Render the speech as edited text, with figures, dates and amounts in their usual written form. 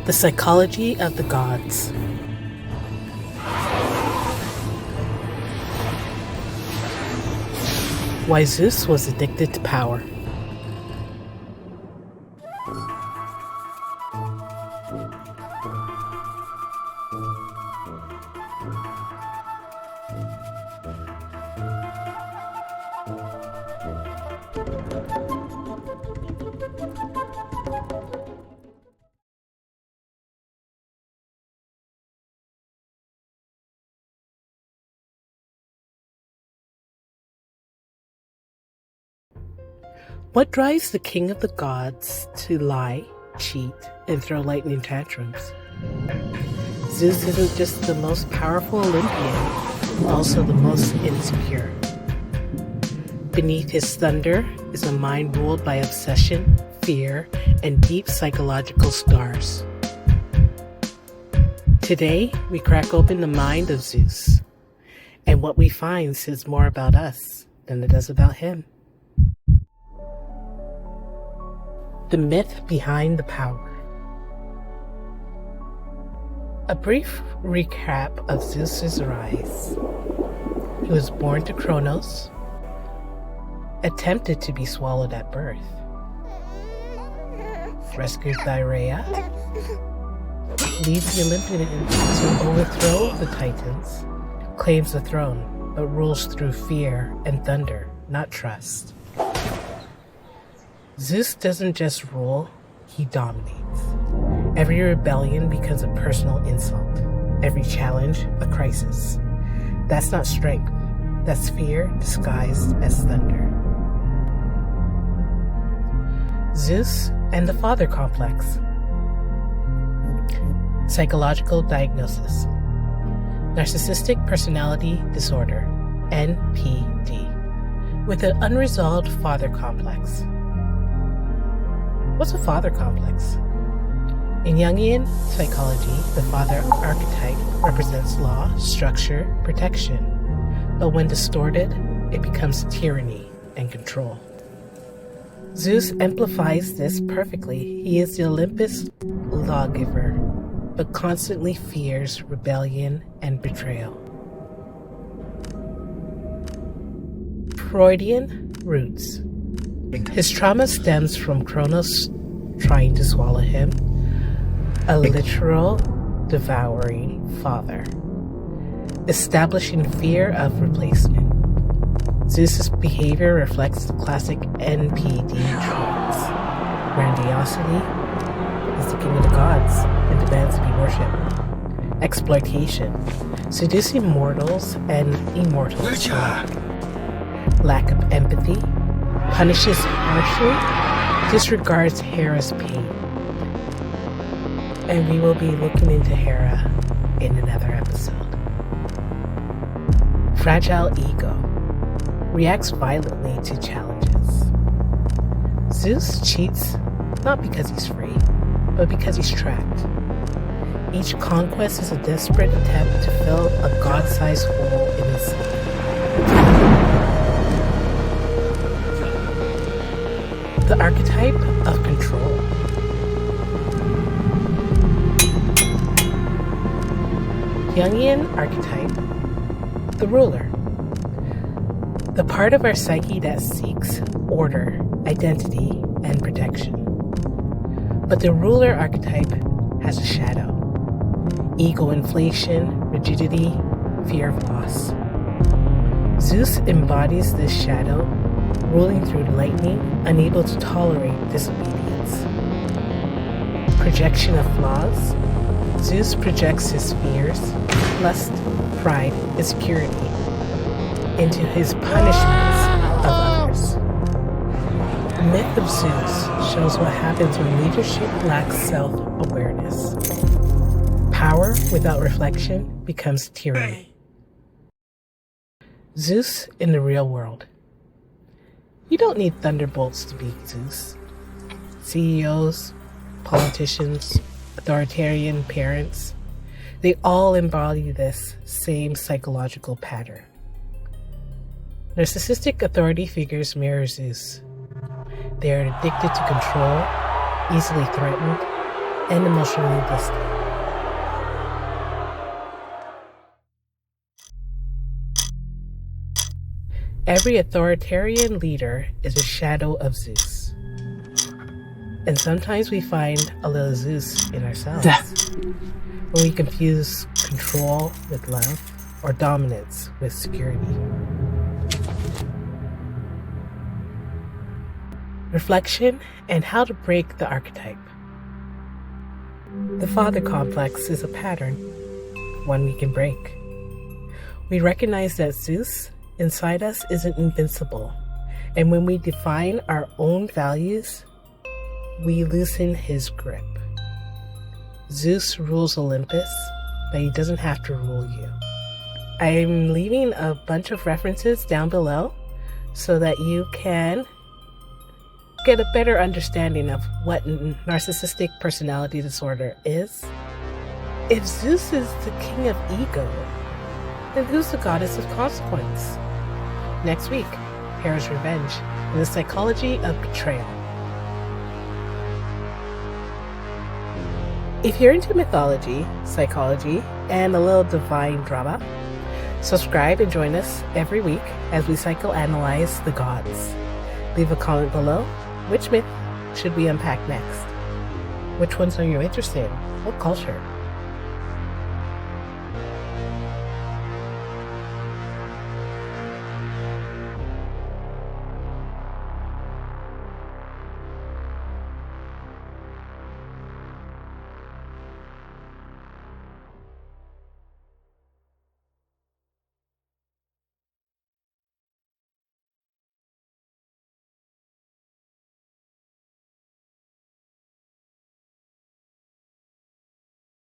The psychology of the gods. Why Zeus was addicted to power. What drives the king of the gods to lie, cheat, and throw lightning tantrums? Zeus isn't just the most powerful Olympian, also the most insecure. Beneath his thunder is a mind ruled by obsession, fear, and deep psychological scars. Today, we crack open the mind of Zeus, and what we find says more about us than it does about him. The myth behind the power. A brief recap of Zeus's rise. He was born to Kronos, attempted to be swallowed at birth, rescued by Rhea, leads the Olympians to overthrow the Titans, claims the throne, but rules through fear and thunder, not trust. Zeus doesn't just rule, he dominates. Every rebellion becomes a personal insult. Every challenge, a crisis. That's not strength. That's fear disguised as thunder. Zeus and the father complex. Psychological diagnosis. Narcissistic personality disorder, NPD, with an unresolved father complex. What's a father complex? In Jungian psychology, the father archetype represents law, structure, protection. But when distorted, it becomes tyranny and control. Zeus amplifies this perfectly. He is the Olympus lawgiver, but constantly fears rebellion and betrayal. Freudian roots. His trauma stems from Kronos trying to swallow him, a literal devouring father, establishing fear of replacement. Zeus's behavior reflects the classic NPD traits. Grandiosity is the king of the gods and demands to be worshipped. Exploitation, seducing mortals and immortals alike. Lack of empathy, punishes harshly, disregards Hera's pain. And we will be looking into Hera in another episode. Fragile ego, reacts violently to challenges. Zeus cheats not because he's free, but because he's trapped. Each conquest is a desperate attempt to fill a god-sized hole in his life. The archetype of control. Jungian archetype, the ruler. The part of our psyche that seeks order, identity, and protection. But the ruler archetype has a shadow. Ego inflation, rigidity, fear of loss. Zeus embodies this shadow, ruling through lightning, unable to tolerate disobedience. Projection of flaws. Zeus projects his fears, lust, pride, insecurity into his punishments of others. The myth of Zeus shows what happens when leadership lacks self-awareness. Power without reflection becomes tyranny. Zeus in the real world. You don't need thunderbolts to be Zeus. CEOs, politicians, authoritarian parents, they all embody this same psychological pattern. Narcissistic authority figures mirror Zeus. They are addicted to control, easily threatened, and emotionally distant. Every authoritarian leader is a shadow of Zeus. And sometimes we find a little Zeus in ourselves. When we confuse control with love or dominance with security. Reflection and how to break the archetype. The father complex is a pattern, one we can break. We recognize that Zeus inside us isn't invincible, and when we define our own values, we loosen his grip. Zeus rules Olympus, but he doesn't have to rule you. I'm leaving a bunch of references down below so that you can get a better understanding of what narcissistic personality disorder is. If Zeus is the king of ego, then who's the goddess of consequence? Next week, Hera's revenge and the psychology of betrayal. If you're into mythology, psychology, and a little divine drama, subscribe and join us every week as we psychoanalyze the gods. Leave a comment below. Which myth should we unpack next? Which ones are you interested in? What culture?